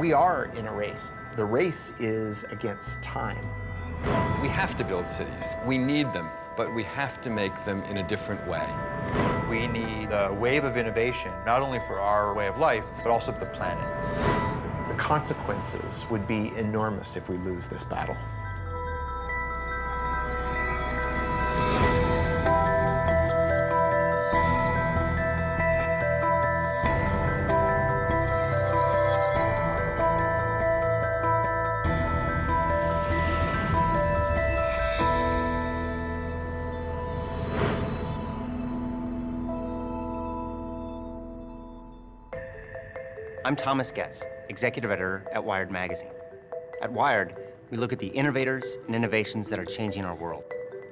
We are in a race. The race is against time. We have to build cities. We need them, but we have to make them in a different way. We need a wave of innovation, not only for our way of life, but also for the planet. The consequences would be enormous if we lose this battle. I'm Thomas Getz, executive editor at Wired magazine. At Wired, we look at the innovators and innovations that are changing our world.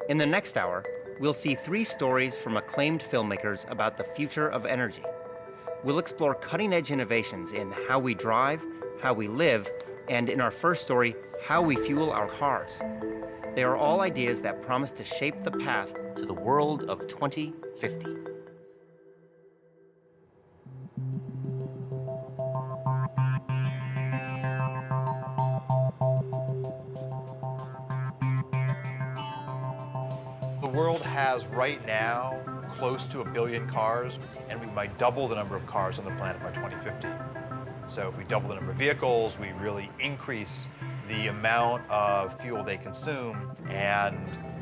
In the next hour, we'll see 3 stories from acclaimed filmmakers about the future of energy. We'll explore cutting-edge innovations in how we drive, how we live, and in our first story, how we fuel our cars. They are all ideas that promise to shape the path to the world of 2050. The world has right now close to 1 billion cars, and we might double the number of cars on the planet by 2050. So if we double the number of vehicles, we really increase the amount of fuel they consume, and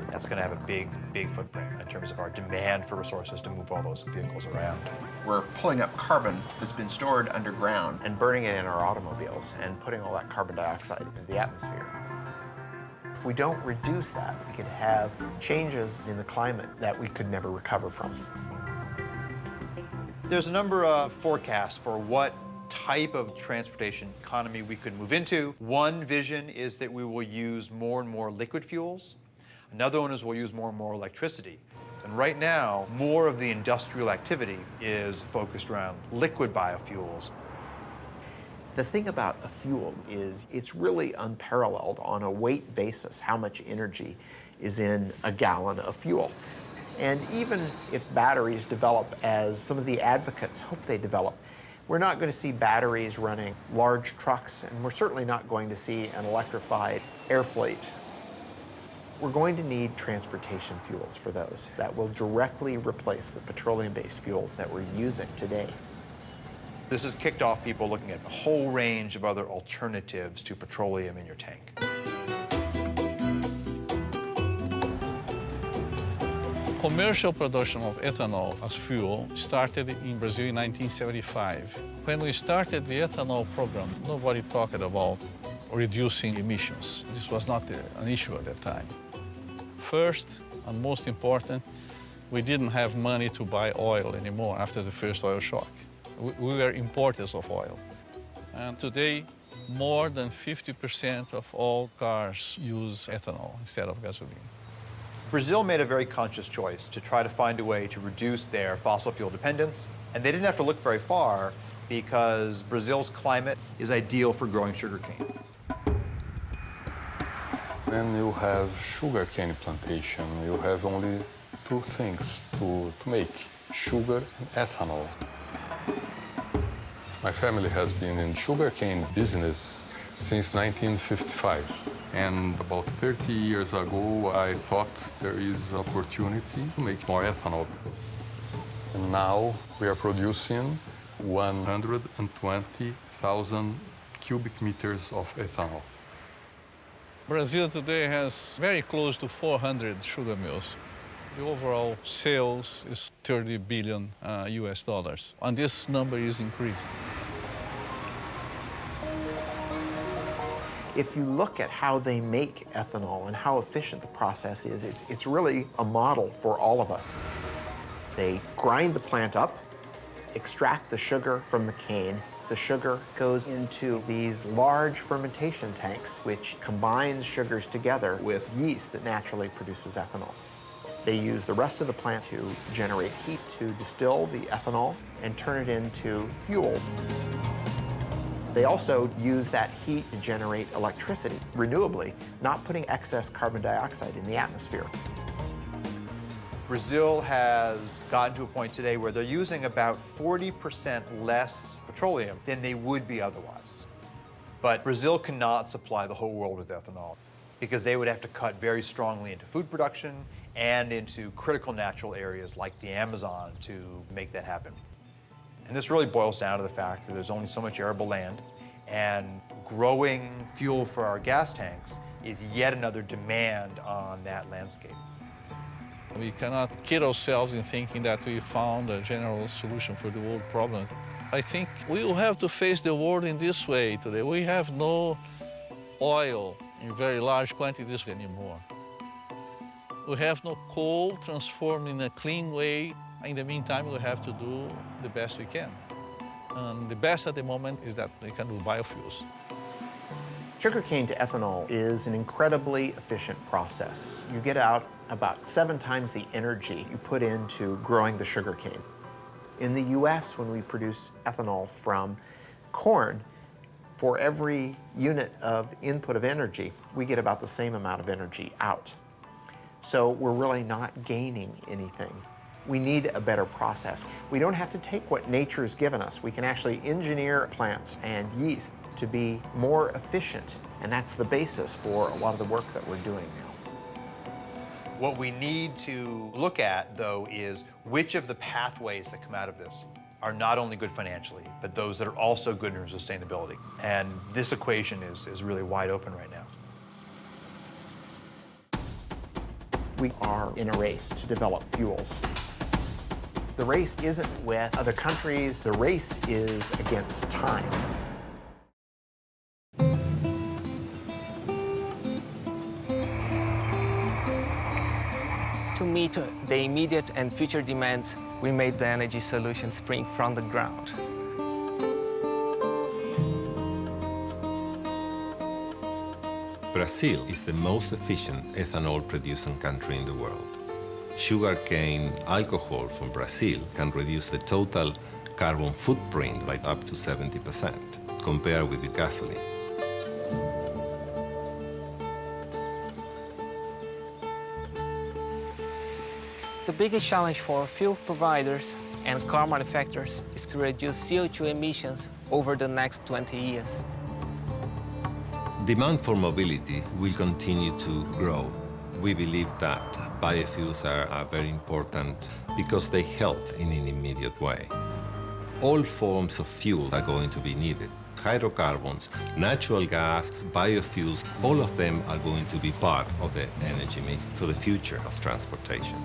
that's going to have a big, big footprint in terms of our demand for resources to move all those vehicles around. We're pulling up carbon that's been stored underground and burning it in our automobiles and putting all that carbon dioxide into the atmosphere. If we don't reduce that, we could have changes in the climate that we could never recover from. There's a number of forecasts for what type of transportation economy we could move into. One vision is that we will use more and more liquid fuels. Another one is we'll use more and more electricity. And right now, more of the industrial activity is focused around liquid biofuels. The thing about a fuel is it's really unparalleled on a weight basis how much energy is in a gallon of fuel. And even if batteries develop as some of the advocates hope they develop, we're not going to see batteries running large trucks, and we're certainly not going to see an electrified air fleet. We're going to need transportation fuels for those that will directly replace the petroleum-based fuels that we're using today. This has kicked off people looking at a whole range of other alternatives to petroleum in your tank. Commercial production of ethanol as fuel started in Brazil in 1975. When we started the ethanol program, nobody talked about reducing emissions. This was not an issue at that time. First, and most important, we didn't have money to buy oil anymore after the first oil shock. We were importers of oil. And today, more than 50% of all cars use ethanol instead of gasoline. Brazil made a very conscious choice to try to find a way to reduce their fossil fuel dependence, and they didn't have to look very far because Brazil's climate is ideal for growing sugarcane. When you have sugarcane plantation, you have only 2 things to make, sugar and ethanol. My family has been in sugarcane business since 1955. And about 30 years ago, I thought there is opportunity to make more ethanol. And now we are producing 120,000 cubic meters of ethanol. Brazil today has very close to 400 sugar mills. The overall sales is 30 billion US dollars, and this number is increasing. If you look at how they make ethanol and how efficient the process is, it's really a model for all of us. They grind the plant up, extract the sugar from the cane. The sugar goes into these large fermentation tanks, which combines sugars together with yeast that naturally produces ethanol. They use the rest of the plant to generate heat to distill the ethanol and turn it into fuel. They also use that heat to generate electricity renewably, not putting excess carbon dioxide in the atmosphere. Brazil has gotten to a point today where they're using about 40% less petroleum than they would be otherwise. But Brazil cannot supply the whole world with ethanol because they would have to cut very strongly into food production and into critical natural areas like the Amazon to make that happen. And this really boils down to the fact that there's only so much arable land, and growing fuel for our gas tanks is yet another demand on that landscape. We cannot kid ourselves in thinking that we found a general solution for the world problems. I think we will have to face the world in this way today. We have no oil in very large quantities anymore. We have no coal transformed in a clean way. In the meantime, we have to do the best we can. And the best at the moment is that we can do biofuels. Sugarcane to ethanol is an incredibly efficient process. You get out about 7 times the energy you put into growing the sugarcane. In the US, when we produce ethanol from corn, for every unit of input of energy, we get about the same amount of energy out. So we're really not gaining anything. We need a better process. We don't have to take what nature's given us. We can actually engineer plants and yeast to be more efficient, and that's the basis for a lot of the work that we're doing now. What we need to look at, though, is which of the pathways that come out of this are not only good financially, but those that are also good in sustainability. And this equation is really wide open right now. We are in a race to develop fuels. The race isn't with other countries, the race is against time. To meet the immediate and future demands, we made the energy solution spring from the ground. Brazil is the most efficient ethanol-producing country in the world. Sugarcane alcohol from Brazil can reduce the total carbon footprint by up to 70% compared with the gasoline. The biggest challenge for fuel providers and car manufacturers is to reduce CO2 emissions over the next 20 years. Demand for mobility will continue to grow. We believe that biofuels are very important because they help in an immediate way. All forms of fuel are going to be needed. Hydrocarbons, natural gas, biofuels, all of them are going to be part of the energy mix for the future of transportation.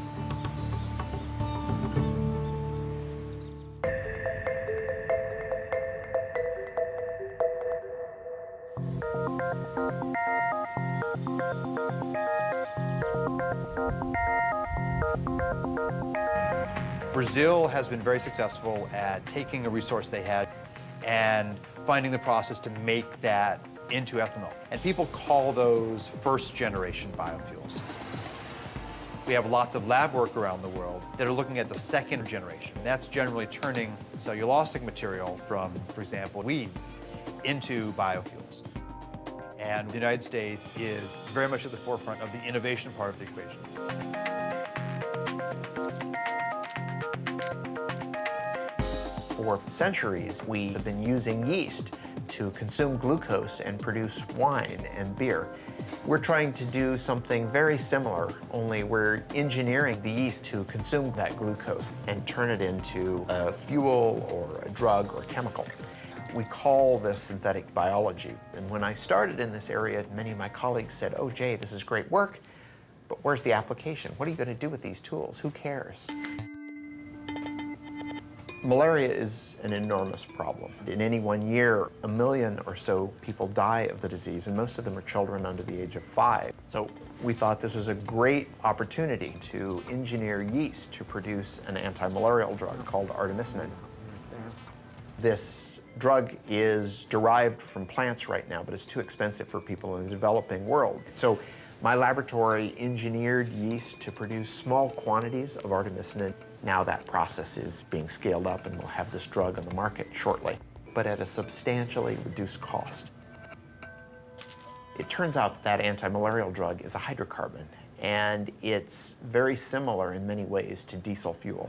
Brazil has been very successful at taking a resource they had and finding the process to make that into ethanol. And people call those first-generation biofuels. We have lots of lab work around the world that are looking at the second generation. That's generally turning cellulosic material from, for example, weeds into biofuels. And the United States is very much at the forefront of the innovation part of the equation. For centuries, we have been using yeast to consume glucose and produce wine and beer. We're trying to do something very similar, only we're engineering the yeast to consume that glucose and turn it into a fuel or a drug or chemical. We call this synthetic biology. And when I started in this area, many of my colleagues said, "Oh, Jay, this is great work, but where's the application? What are you going to do with these tools? Who cares?" Malaria is an enormous problem. In any one year, 1 million or so people die of the disease, and most of them are children under the age of 5. So we thought this was a great opportunity to engineer yeast to produce an anti-malarial drug called artemisinin. This drug is derived from plants right now, but it's too expensive for people in the developing world. So my laboratory engineered yeast to produce small quantities of artemisinin. Now that process is being scaled up and we'll have this drug on the market shortly, but at a substantially reduced cost. It turns out that anti-malarial drug is a hydrocarbon, and it's very similar in many ways to diesel fuel.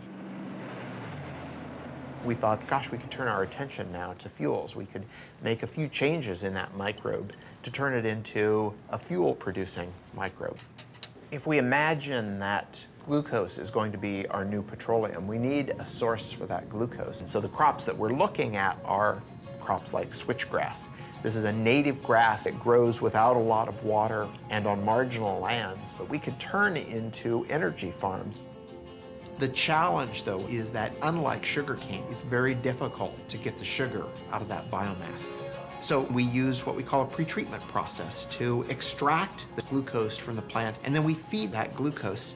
We thought, gosh, we could turn our attention now to fuels. We could make a few changes in that microbe to turn it into a fuel-producing microbe. If we imagine that glucose is going to be our new petroleum, we need a source for that glucose. And so the crops that we're looking at are crops like switchgrass. This is a native grass that grows without a lot of water and on marginal lands, but we could turn into energy farms. The challenge, though, is that unlike sugarcane, it's very difficult to get the sugar out of that biomass. So we use what we call a pretreatment process to extract the glucose from the plant, and then we feed that glucose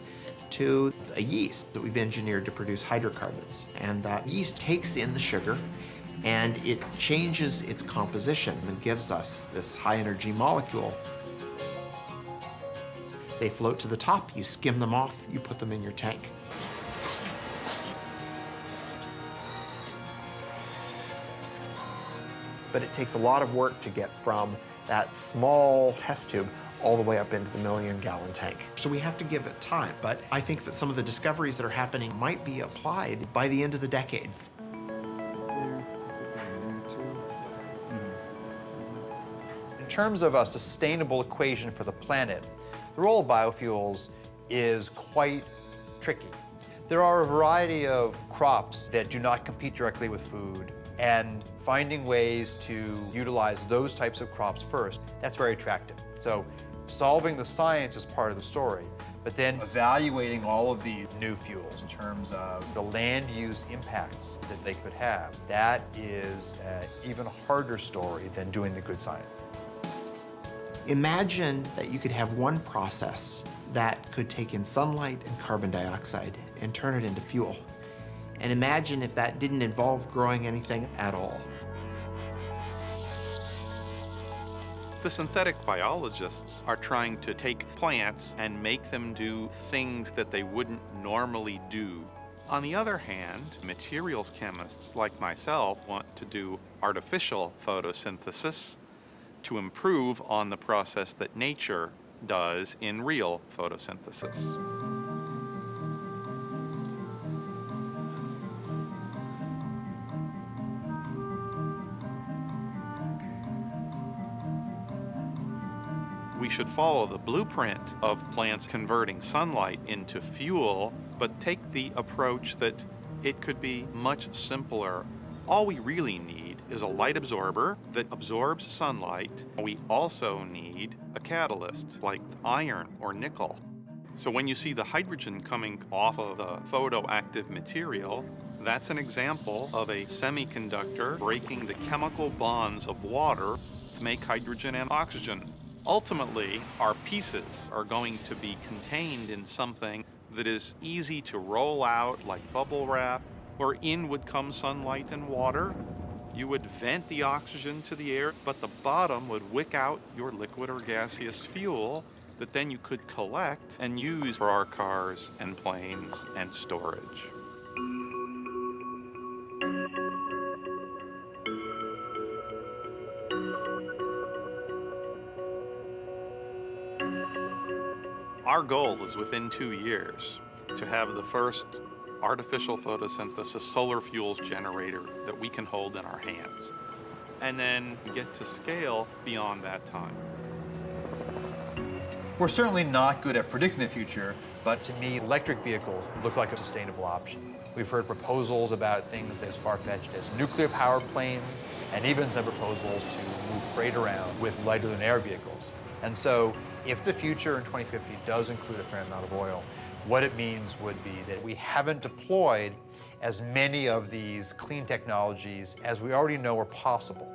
to a yeast that we've engineered to produce hydrocarbons. And that yeast takes in the sugar, and it changes its composition and gives us this high-energy molecule. They float to the top, you skim them off, you put them in your tank. But it takes a lot of work to get from that small test tube all the way up into the million-gallon tank. So we have to give it time, but I think that some of the discoveries that are happening might be applied by the end of the decade. In terms of a sustainable equation for the planet, the role of biofuels is quite tricky. There are a variety of crops that do not compete directly with food, and finding ways to utilize those types of crops first, that's very attractive. So solving the science is part of the story, but then evaluating all of these new fuels in terms of the land use impacts that they could have, that is an even harder story than doing the good science. Imagine that you could have one process that could take in sunlight and carbon dioxide and turn it into fuel. And imagine if that didn't involve growing anything at all. The synthetic biologists are trying to take plants and make them do things that they wouldn't normally do. On the other hand, materials chemists like myself want to do artificial photosynthesis to improve on the process that nature does in real photosynthesis. We should follow the blueprint of plants converting sunlight into fuel, but take the approach that it could be much simpler. All we really need is a light absorber that absorbs sunlight. We also need a catalyst like iron or nickel. So when you see the hydrogen coming off of the photoactive material, that's an example of a semiconductor breaking the chemical bonds of water to make hydrogen and oxygen. Ultimately, our pieces are going to be contained in something that is easy to roll out like bubble wrap, where in would come sunlight and water. You would vent the oxygen to the air, but the bottom would wick out your liquid or gaseous fuel that then you could collect and use for our cars and planes and storage. Our goal is within 2 years to have the first artificial photosynthesis solar fuels generator that we can hold in our hands, and then get to scale beyond that time. We're certainly not good at predicting the future, but to me, electric vehicles look like a sustainable option. We've heard proposals about things as far-fetched as nuclear-powered planes, and even some proposals to move freight around with lighter-than-air vehicles. And so, if the future in 2050 does include a fair amount of oil, what it means would be that we haven't deployed as many of these clean technologies as we already know are possible.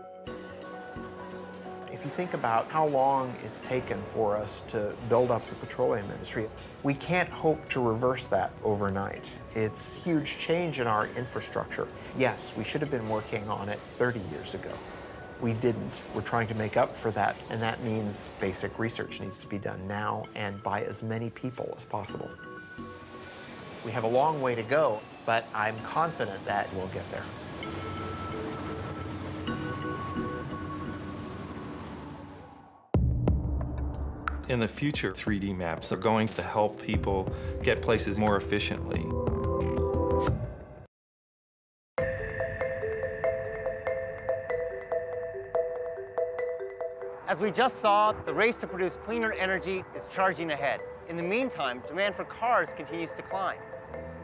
If you think about how long it's taken for us to build up the petroleum industry, we can't hope to reverse that overnight. It's a huge change in our infrastructure. Yes, we should have been working on it 30 years ago. We didn't. We're trying to make up for that, and that means basic research needs to be done now and by as many people as possible. We have a long way to go, but I'm confident that we'll get there. In the future, 3D maps are going to help people get places more efficiently. As we just saw, the race to produce cleaner energy is charging ahead. In the meantime, demand for cars continues to climb.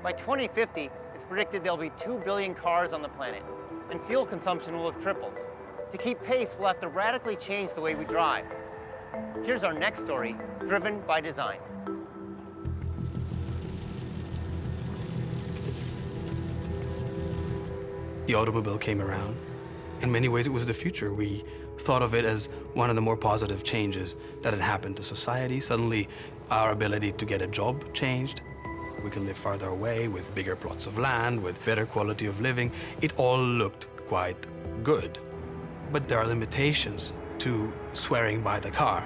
By 2050, it's predicted there'll be 2 billion cars on the planet, and fuel consumption will have tripled. To keep pace, we'll have to radically change the way we drive. Here's our next story, Driven by Design. The automobile came around. In many ways, it was the future. We thought of it as one of the more positive changes that had happened to society. Suddenly, our ability to get a job changed. We can live farther away with bigger plots of land, with better quality of living. It all looked quite good. But there are limitations to swearing by the car.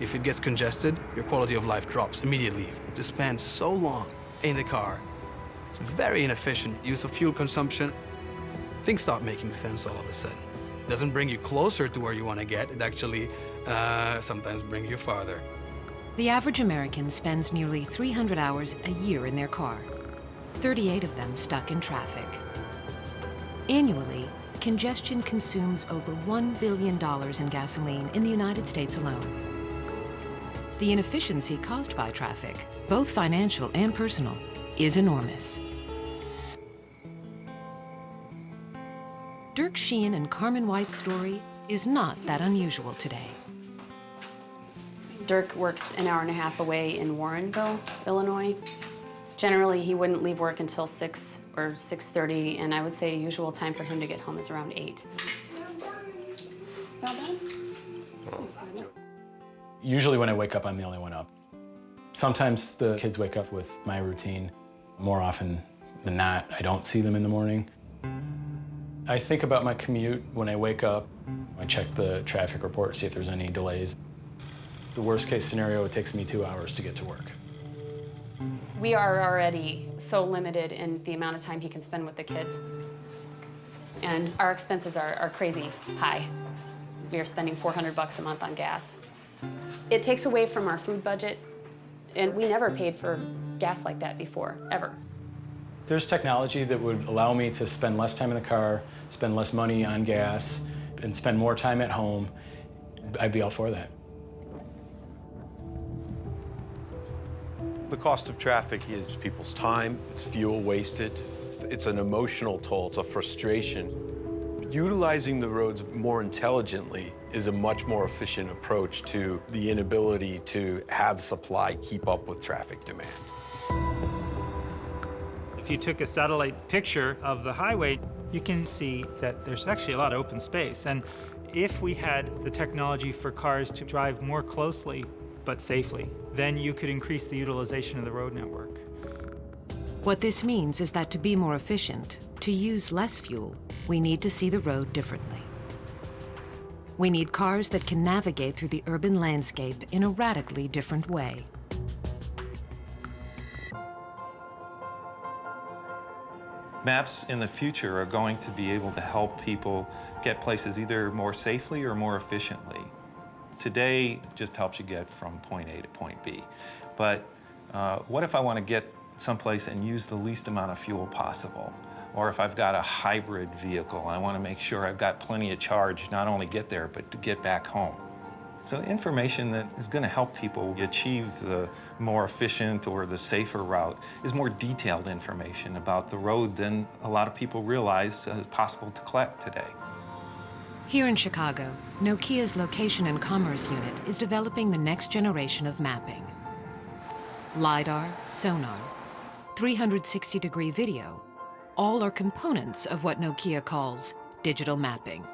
If it gets congested, your quality of life drops immediately. To spend so long in the car, it's very inefficient use of fuel consumption. Things stop making sense all of a sudden. It doesn't bring you closer to where you want to get. It actually sometimes brings you farther. The average American spends nearly 300 hours a year in their car, 38 of them stuck in traffic. Annually, congestion consumes over $1 billion in gasoline in the United States alone. The inefficiency caused by traffic, both financial and personal, is enormous. Dirk Sheehan and Carmen White's story is not that unusual today. Dirk works an hour and a half away in Warrenville, Illinois. Generally, he wouldn't leave work until 6 or 6:30, and I would say a usual time for him to get home is around 8. Well done. Usually when I wake up, I'm the only one up. Sometimes the kids wake up with my routine. More often than not, I don't see them in the morning. I think about my commute when I wake up. I check the traffic report, see if there's any delays. The worst case scenario, it takes me 2 hours to get to work. We are already so limited in the amount of time he can spend with the kids. And our expenses are crazy high. We are spending $400 a month on gas. It takes away from our food budget, and we never paid for gas like that before, ever. There's technology that would allow me to spend less time in the car, spend less money on gas, and spend more time at home. I'd be all for that. The cost of traffic is people's time, it's fuel wasted, it's an emotional toll, it's a frustration. Utilizing the roads more intelligently is a much more efficient approach to the inability to have supply keep up with traffic demand. If you took a satellite picture of the highway, you can see that there's actually a lot of open space. And if we had the technology for cars to drive more closely but safely, then you could increase the utilization of the road network. What this means is that to be more efficient, to use less fuel, we need to see the road differently. We need cars that can navigate through the urban landscape in a radically different way. Maps in the future are going to be able to help people get places either more safely or more efficiently. Today, it just helps you get from point A to point B. But what if I want to get someplace and use the least amount of fuel possible? Or if I've got a hybrid vehicle, I want to make sure I've got plenty of charge, not only get there, but to get back home. So information that is going to help people achieve the more efficient or the safer route is more detailed information about the road than a lot of people realize is possible to collect today. Here in Chicago, Nokia's Location and Commerce Unit is developing the next generation of mapping. LiDAR, sonar, 360-degree video, all are components of what Nokia calls digital mapping.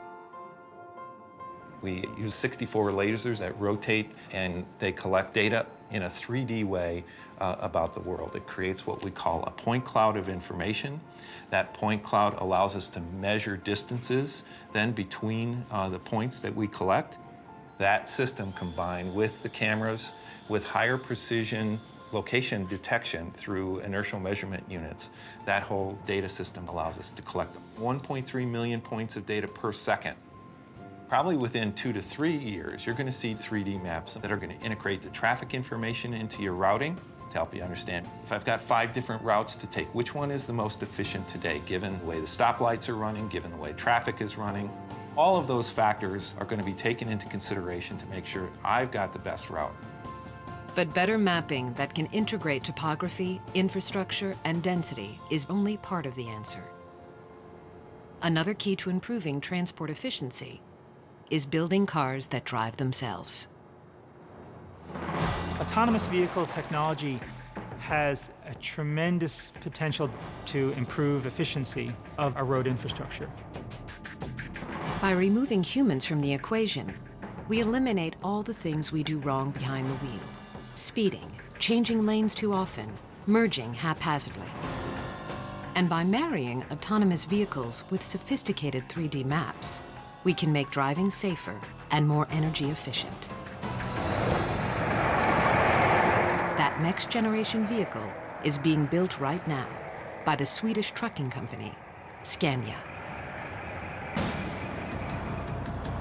We use 64 lasers that rotate and they collect data in a 3D way about the world. It creates what we call a point cloud of information. That point cloud allows us to measure distances then between the points that we collect. That system combined with the cameras, with higher precision location detection through inertial measurement units, that whole data system allows us to collect 1.3 million points of data per second. Probably within 2 to 3 years, you're going to see 3D maps that are going to integrate the traffic information into your routing to help you understand. If I've got 5 different routes to take, which one is the most efficient today, given the way the stoplights are running, given the way traffic is running? All of those factors are going to be taken into consideration to make sure I've got the best route. But better mapping that can integrate topography, infrastructure, and density is only part of the answer. Another key to improving transport efficiency is building cars that drive themselves. Autonomous vehicle technology has a tremendous potential to improve efficiency of our road infrastructure. By removing humans from the equation, we eliminate all the things we do wrong behind the wheel. Speeding, changing lanes too often, merging haphazardly. And by marrying autonomous vehicles with sophisticated 3D maps, we can make driving safer and more energy efficient. That next generation vehicle is being built right now by the Swedish trucking company, Scania.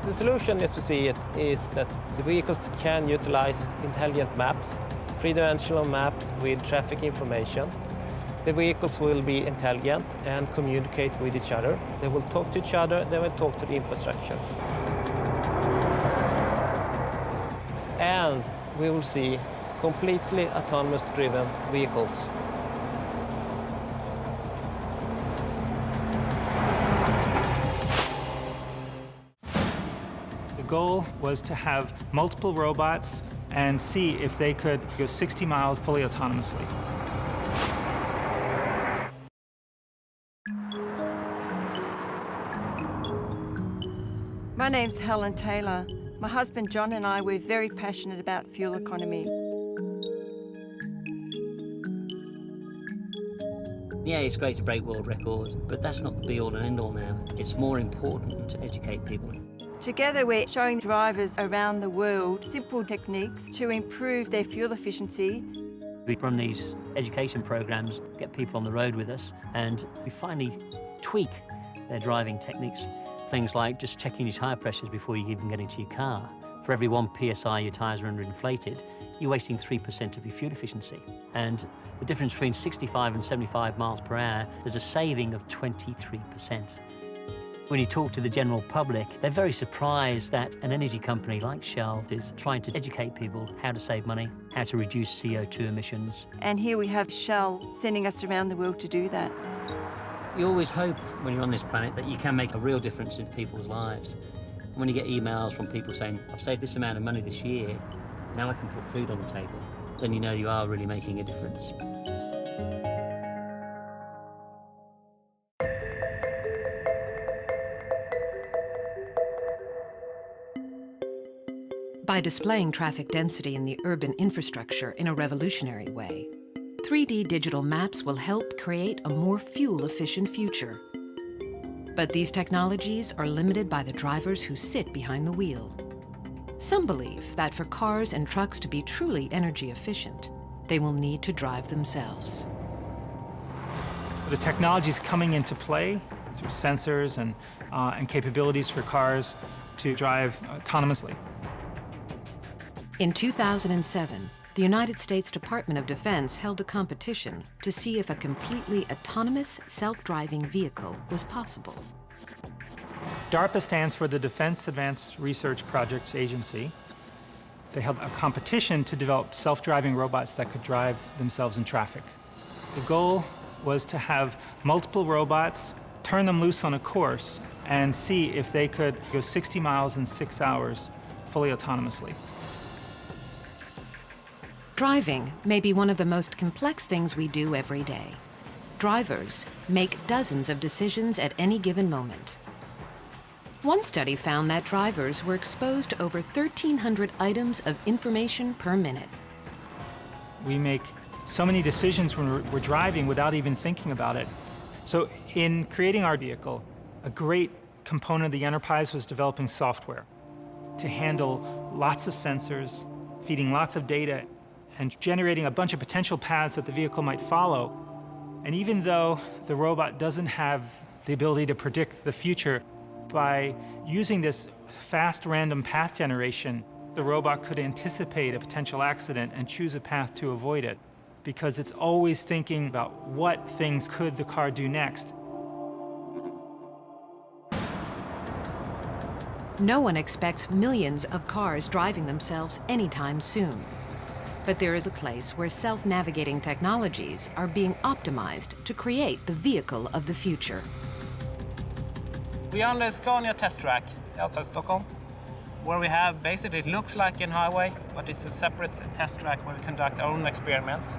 The solution, as you see it, is that the vehicles can utilize intelligent maps, three-dimensional maps with traffic information. The vehicles will be intelligent and communicate with each other. They will talk to each other, they will talk to the infrastructure. And we will see completely autonomous driven vehicles. The goal was to have multiple robots and see if they could go 60 miles fully autonomously. My name's Helen Taylor. My husband John and I, we're very passionate about fuel economy. Yeah, it's great to break world records, but that's not the be-all and end-all now. It's more important to educate people. Together we're showing drivers around the world simple techniques to improve their fuel efficiency. We run these education programs, get people on the road with us, and we finally tweak their driving techniques. Things like just checking your tyre pressures before you even get into your car. For every 1 PSI your tyres are underinflated, you're wasting 3% of your fuel efficiency. And the difference between 65 and 75 miles per hour, there's a saving of 23%. When you talk to the general public, they're very surprised that an energy company like Shell is trying to educate people how to save money, how to reduce CO2 emissions. And here we have Shell sending us around the world to do that. You always hope when you're on this planet that you can make a real difference in people's lives. When you get emails from people saying, I've saved this amount of money this year, now I can put food on the table, then you know you are really making a difference. By displaying traffic density in the urban infrastructure in a revolutionary way, 3D digital maps will help create a more fuel-efficient future. But these technologies are limited by the drivers who sit behind the wheel. Some believe that for cars and trucks to be truly energy efficient, they will need to drive themselves. The technology is coming into play through sensors and capabilities for cars to drive autonomously. In 2007, the United States Department of Defense held a competition to see if a completely autonomous self-driving vehicle was possible. DARPA stands for the Defense Advanced Research Projects Agency. They held a competition to develop self-driving robots that could drive themselves in traffic. The goal was to have multiple robots, turn them loose on a course, and see if they could go 60 miles in 6 hours fully autonomously. Driving may be one of the most complex things we do every day. Drivers make dozens of decisions at any given moment. One study found that drivers were exposed to over 1,300 items of information per minute. We make so many decisions when we're driving without even thinking about it. So in creating our vehicle, a great component of the enterprise was developing software to handle lots of sensors, feeding lots of data, and generating a bunch of potential paths that the vehicle might follow. And even though the robot doesn't have the ability to predict the future, by using this fast random path generation, the robot could anticipate a potential accident and choose a path to avoid it, because it's always thinking about what things could the car do next. No one expects millions of cars driving themselves anytime soon. But there is a place where self-navigating technologies are being optimized to create the vehicle of the future. We are on the Scania test track outside Stockholm, where we have basically, it looks like a highway, but it's a separate test track where we conduct our own experiments.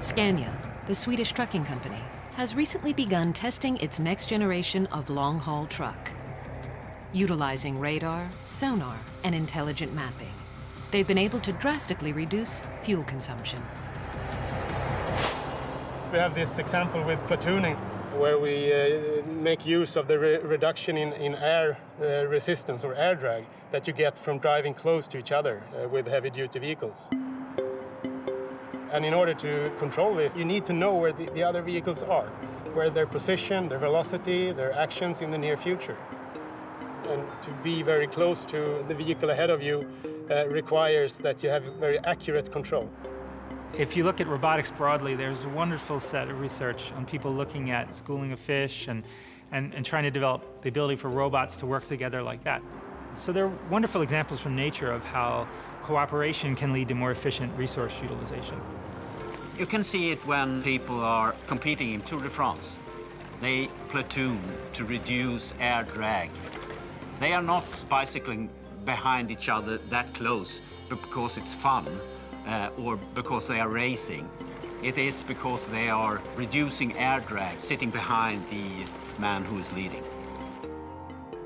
Scania, the Swedish trucking company, has recently begun testing its next generation of long-haul truck. Utilizing radar, sonar, and intelligent mapping, they've been able to drastically reduce fuel consumption. We have this example with platooning, where we make use of the reduction in air resistance or air drag that you get from driving close to each other with heavy-duty vehicles. And in order to control this, you need to know where the other vehicles are, where their position, their velocity, their actions in the near future. And to be very close to the vehicle ahead of you requires that you have very accurate control. If you look at robotics broadly, there's a wonderful set of research on people looking at schooling of fish and trying to develop the ability for robots to work together like that. So there are wonderful examples from nature of how cooperation can lead to more efficient resource utilization. You can see it when people are competing in Tour de France. They platoon to reduce air drag. They are not bicycling behind each other that close because it's fun or because they are racing. It is because they are reducing air drag, sitting behind the man who is leading.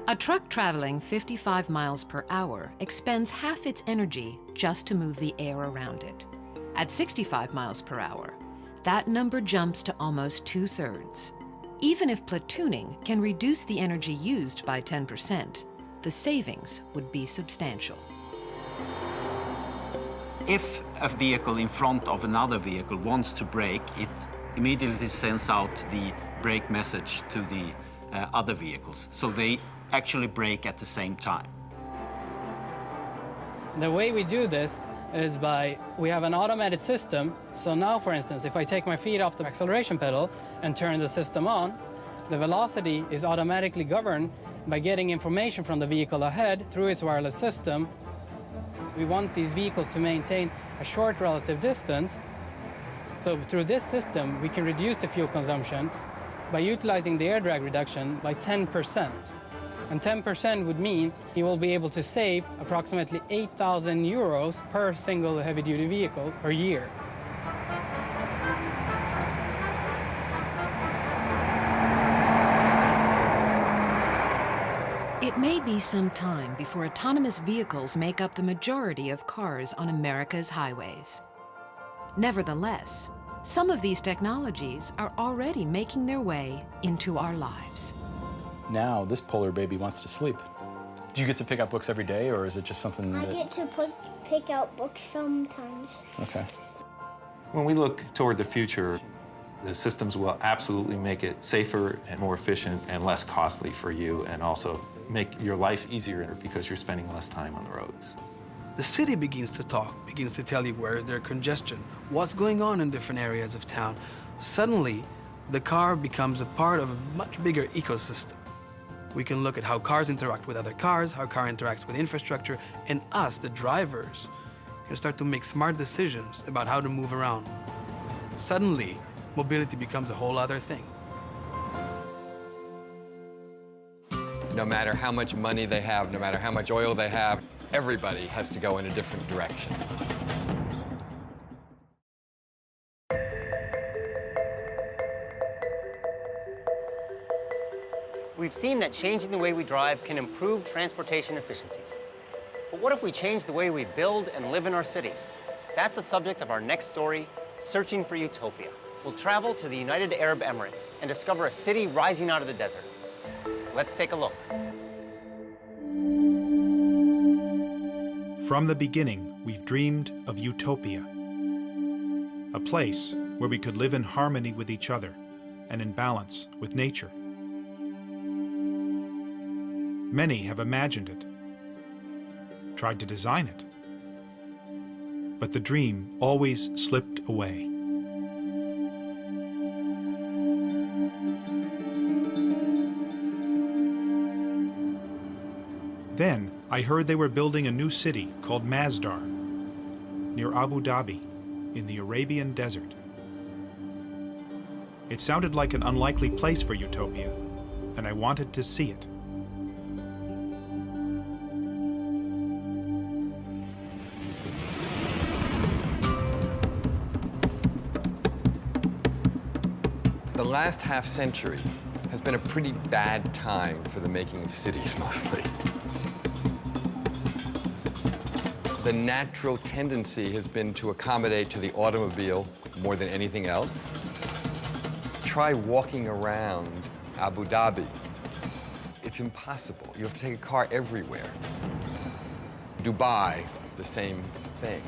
A truck traveling 55 miles per hour expends half its energy just to move the air around it. At 65 miles per hour, that number jumps to almost 2/3. Even if platooning can reduce the energy used by 10%, the savings would be substantial. If a vehicle in front of another vehicle wants to brake, it immediately sends out the brake message to the other vehicles. So they actually brake at the same time. The way we do this is we have an automated system. So now, for instance, if I take my feet off the acceleration pedal and turn the system on, the velocity is automatically governed by getting information from the vehicle ahead through its wireless system. We want these vehicles to maintain a short relative distance. So through this system, we can reduce the fuel consumption by utilizing the air drag reduction by 10%. And 10% would mean you will be able to save approximately 8,000 euros per single heavy-duty vehicle per year. It may be some time before autonomous vehicles make up the majority of cars on America's highways. Nevertheless, some of these technologies are already making their way into our lives. Now, this polar baby wants to sleep. Do you get to pick up books every day, or is it just something I get to pick out books sometimes. Okay. When we look toward the future, the systems will absolutely make it safer and more efficient and less costly for you, and also make your life easier because you're spending less time on the roads. The city begins to talk, begins to tell you where is there congestion, what's going on in different areas of town. Suddenly, the car becomes a part of a much bigger ecosystem. We can look at how cars interact with other cars, how car interacts with infrastructure, and us, the drivers, can start to make smart decisions about how to move around. Suddenly, mobility becomes a whole other thing. No matter how much money they have, no matter how much oil they have, everybody has to go in a different direction. We've seen that changing the way we drive can improve transportation efficiencies. But what if we change the way we build and live in our cities? That's the subject of our next story, Searching for Utopia. We'll travel to the United Arab Emirates and discover a city rising out of the desert. Let's take a look. From the beginning, we've dreamed of utopia, a place where we could live in harmony with each other and in balance with nature. Many have imagined it, tried to design it, but the dream always slipped away. Then I heard they were building a new city called Masdar, near Abu Dhabi, in the Arabian desert. It sounded like an unlikely place for utopia, and I wanted to see it. The last half century has been a pretty bad time for the making of cities, mostly. The natural tendency has been to accommodate to the automobile more than anything else. Try walking around Abu Dhabi. It's impossible. You have to take a car everywhere. Dubai, the same thing.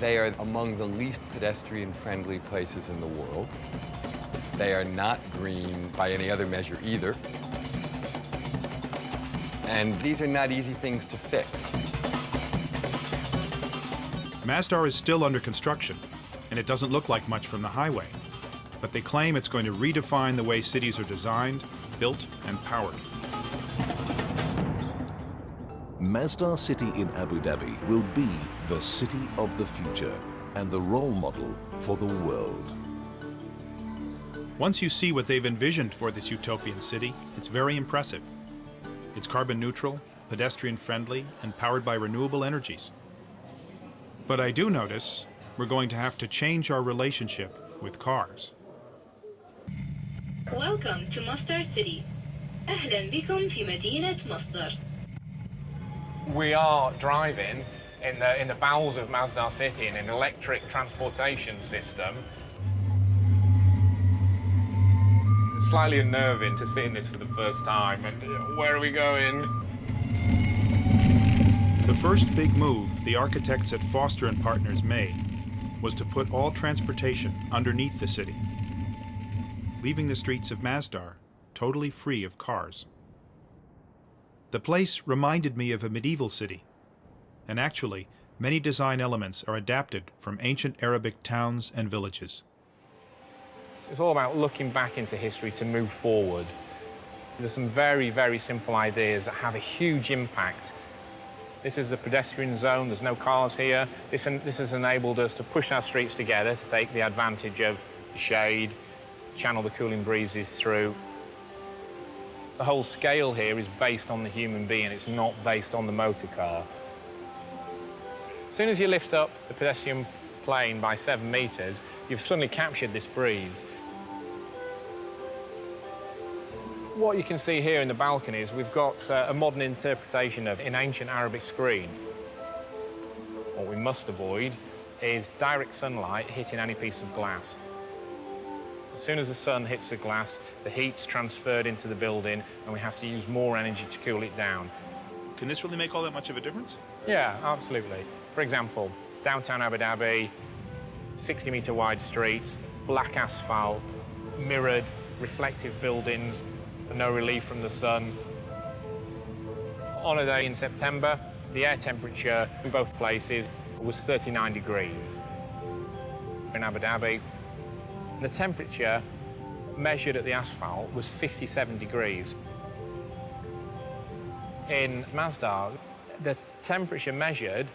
They are among the least pedestrian-friendly places in the world. They are not green by any other measure either. And these are not easy things to fix. Masdar is still under construction, and it doesn't look like much from the highway. But they claim it's going to redefine the way cities are designed, built, and powered. Masdar City in Abu Dhabi will be the city of the future and the role model for the world. Once you see what they've envisioned for this utopian city, it's very impressive. It's carbon neutral, pedestrian friendly, and powered by renewable energies. But I do notice we're going to have to change our relationship with cars. Welcome to Masdar City. أهلا بكم في مدينة مصدر. We are driving in the bowels of Masdar City in an electric transportation system. It's slightly unnerving to sit in this for the first time. And where are we going? The first big move the architects at Foster and Partners made was to put all transportation underneath the city, leaving the streets of Masdar totally free of cars. The place reminded me of a medieval city, and actually, many design elements are adapted from ancient Arabic towns and villages. It's all about looking back into history to move forward. There's some very, very simple ideas that have a huge impact. This is a pedestrian zone, there's no cars here. This has enabled us to push our streets together to take the advantage of the shade, channel the cooling breezes through. The whole scale here is based on the human being, it's not based on the motor car. As soon as you lift up the pedestrian plane by 7 meters, you've suddenly captured this breeze. What you can see here in the balcony is we've got a modern interpretation of an ancient Arabic screen. What we must avoid is direct sunlight hitting any piece of glass. As soon as the sun hits the glass, the heat's transferred into the building and we have to use more energy to cool it down. Can this really make all that much of a difference? Yeah, absolutely. For example, downtown Abu Dhabi, 60-meter wide streets, black asphalt, mirrored, reflective buildings, no relief from the sun. On a day in September, the air temperature in both places was 39 degrees. In Abu Dhabi, the temperature measured at the asphalt was 57 degrees. In Masdar, the temperature measured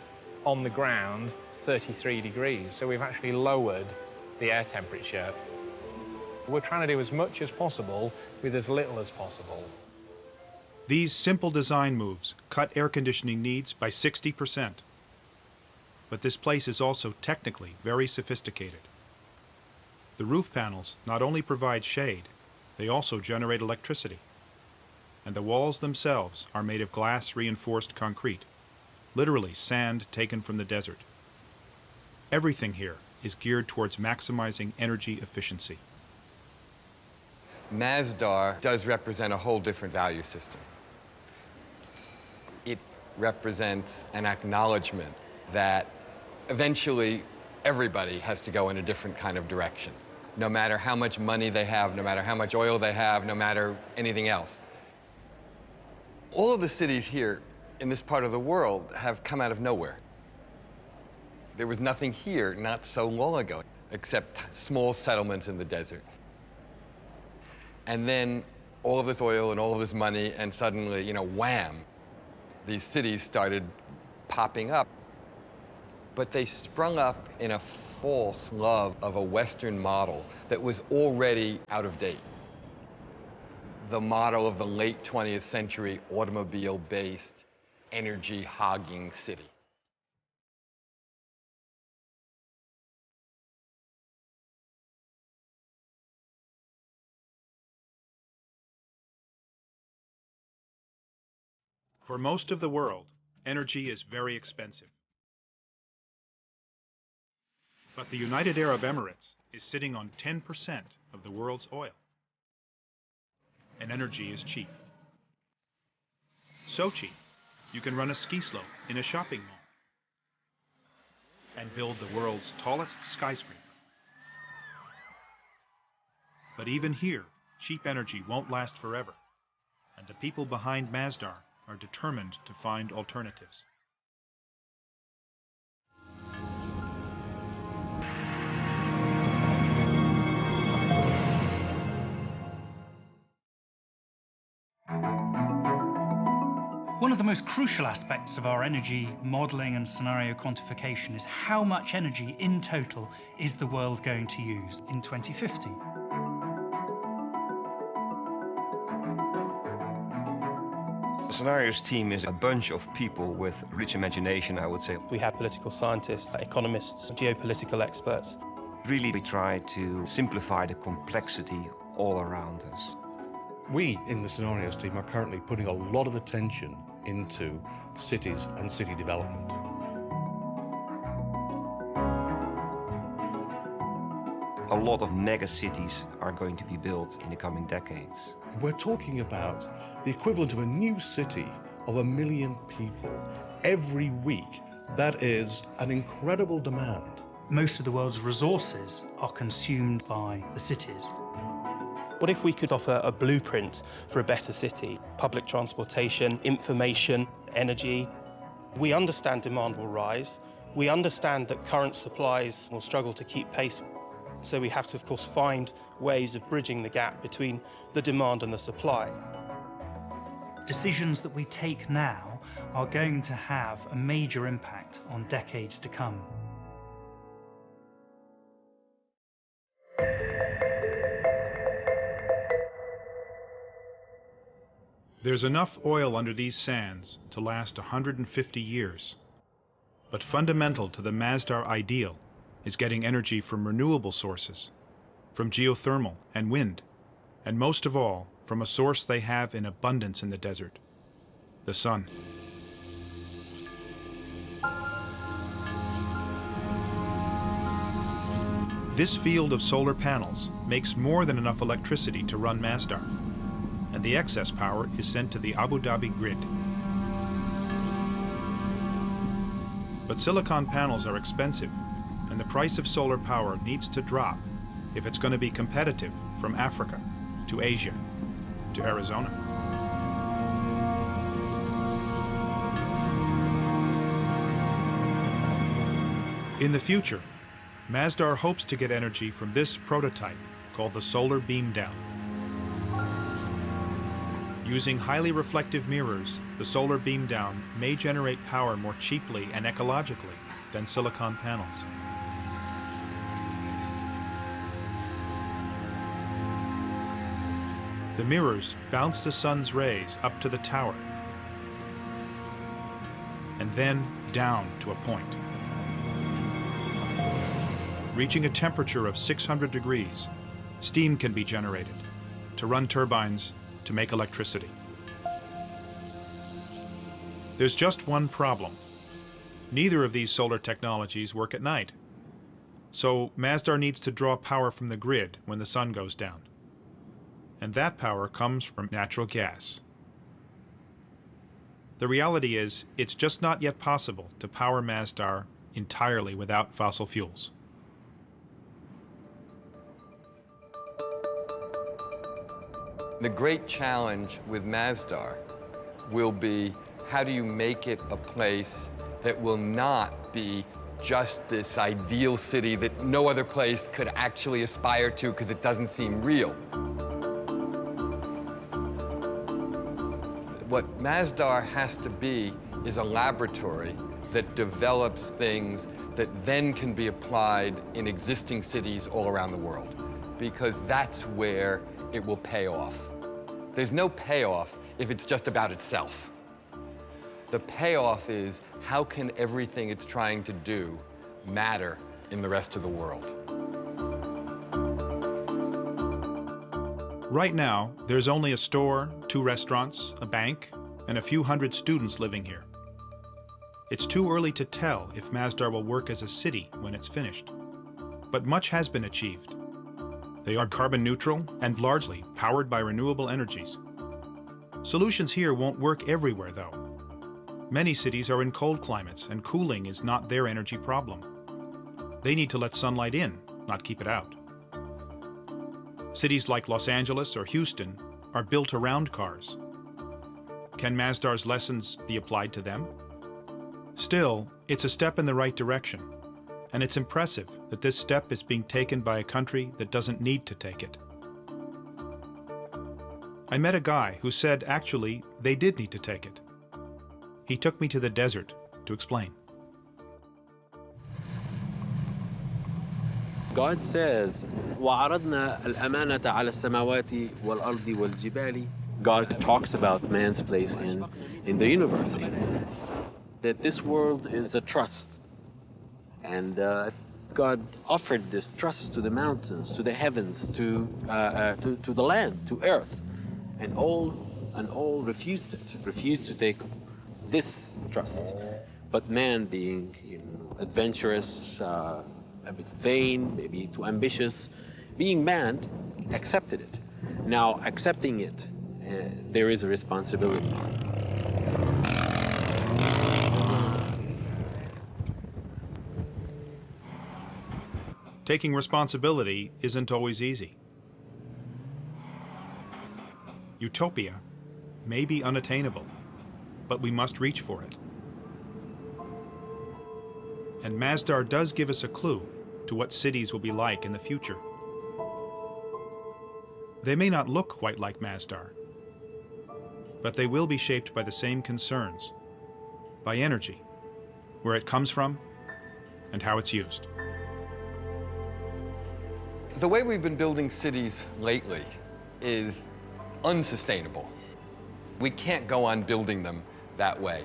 on the ground is 33 degrees, so we've actually lowered the air temperature. We're trying to do as much as possible with as little as possible. These simple design moves cut air conditioning needs by 60%. But this place is also technically very sophisticated. The roof panels not only provide shade, they also generate electricity. And the walls themselves are made of glass-reinforced concrete, literally sand taken from the desert. Everything here is geared towards maximizing energy efficiency. Masdar does represent a whole different value system. It represents an acknowledgement that eventually everybody has to go in a different kind of direction, no matter how much money they have, no matter how much oil they have, no matter anything else. All of the cities here in this part of the world have come out of nowhere. There was nothing here not so long ago, except small settlements in the desert. And then all of this oil and all of this money, and suddenly, you know, wham, these cities started popping up. But they sprung up in a false love of a Western model that was already out of date. The model of the late 20th century automobile-based, energy-hogging city. For most of the world, energy is very expensive. But the United Arab Emirates is sitting on 10% of the world's oil. And energy is cheap. So cheap, you can run a ski slope in a shopping mall and build the world's tallest skyscraper. But even here, cheap energy won't last forever, and the people behind Masdar are determined to find alternatives. One of the most crucial aspects of our energy modelling and scenario quantification is how much energy in total is the world going to use in 2050. The scenarios team is a bunch of people with rich imagination, I would say. We have political scientists, economists, geopolitical experts. Really, we try to simplify the complexity all around us. We in the scenarios team are currently putting a lot of attention into cities and city development. A lot of mega cities are going to be built in the coming decades. We're talking about the equivalent of a new city of 1 million people every week. That is an incredible demand. Most of the world's resources are consumed by the cities. What if we could offer a blueprint for a better city? Public transportation, information, energy. We understand demand will rise. We understand that current supplies will struggle to keep pace. So we have to, of course, find ways of bridging the gap between the demand and the supply. Decisions that we take now are going to have a major impact on decades to come. There's enough oil under these sands to last 150 years. But fundamental to the Masdar ideal is getting energy from renewable sources, from geothermal and wind, and most of all, from a source they have in abundance in the desert, the sun. This field of solar panels makes more than enough electricity to run Masdar, and the excess power is sent to the Abu Dhabi grid. But silicon panels are expensive, and the price of solar power needs to drop if it's going to be competitive from Africa to Asia to Arizona. In the future, Masdar hopes to get energy from this prototype called the solar beam down. Using highly reflective mirrors, the solar beam down may generate power more cheaply and ecologically than silicon panels. The mirrors bounce the sun's rays up to the tower and then down to a point. Reaching a temperature of 600 degrees, steam can be generated to run turbines to make electricity. There's just one problem. Neither of these solar technologies work at night. So Masdar needs to draw power from the grid when the sun goes down. And that power comes from natural gas. The reality is, it's just not yet possible to power Masdar entirely without fossil fuels. The great challenge with Masdar will be, how do you make it a place that will not be just this ideal city that no other place could actually aspire to because it doesn't seem real? What Masdar has to be is a laboratory that develops things that then can be applied in existing cities all around the world, because that's where it will pay off. There's no payoff if it's just about itself. The payoff is, how can everything it's trying to do matter in the rest of the world? Right now, there's only a store, 2 restaurants, a bank, and a few hundred students living here. It's too early to tell if Masdar will work as a city when it's finished. But much has been achieved. They are carbon neutral and largely powered by renewable energies. Solutions here won't work everywhere, though. Many cities are in cold climates, and cooling is not their energy problem. They need to let sunlight in, not keep it out. Cities like Los Angeles or Houston are built around cars. Can Masdar's lessons be applied to them? Still, it's a step in the right direction, and it's impressive that this step is being taken by a country that doesn't need to take it. I met a guy who said actually they did need to take it. He took me to the desert to explain. God says, وَعَرَضْنَا الْأَمَانَةَ عَلَى السَّمَاوَاتِ وَالْأَرْضِ وَالْجِبَالِ. God talks about man's place in the universe, that this world is a trust. And God offered this trust to the mountains, to the heavens, to the land, to earth. And all refused it, refused to take this trust. But man, being adventurous, a bit vain, maybe too ambitious, being man, accepted it. Now, accepting it, there is a responsibility. Taking responsibility isn't always easy. Utopia may be unattainable, but we must reach for it. And Masdar does give us a clue to what cities will be like in the future. They may not look quite like Masdar, but they will be shaped by the same concerns, by energy, where it comes from, and how it's used. The way we've been building cities lately is unsustainable. We can't go on building them that way.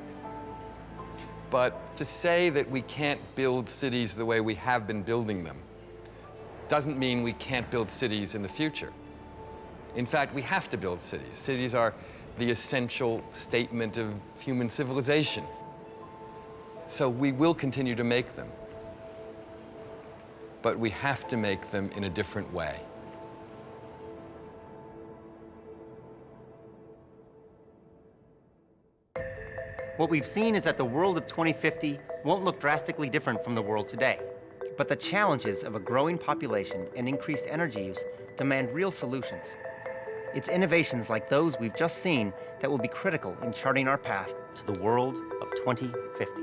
But to say that we can't build cities the way we have been building them doesn't mean we can't build cities in the future. In fact, we have to build cities. Cities are the essential statement of human civilization. So we will continue to make them. But we have to make them in a different way. What we've seen is that the world of 2050 won't look drastically different from the world today. But the challenges of a growing population and increased energy use demand real solutions. It's innovations like those we've just seen that will be critical in charting our path to the world of 2050.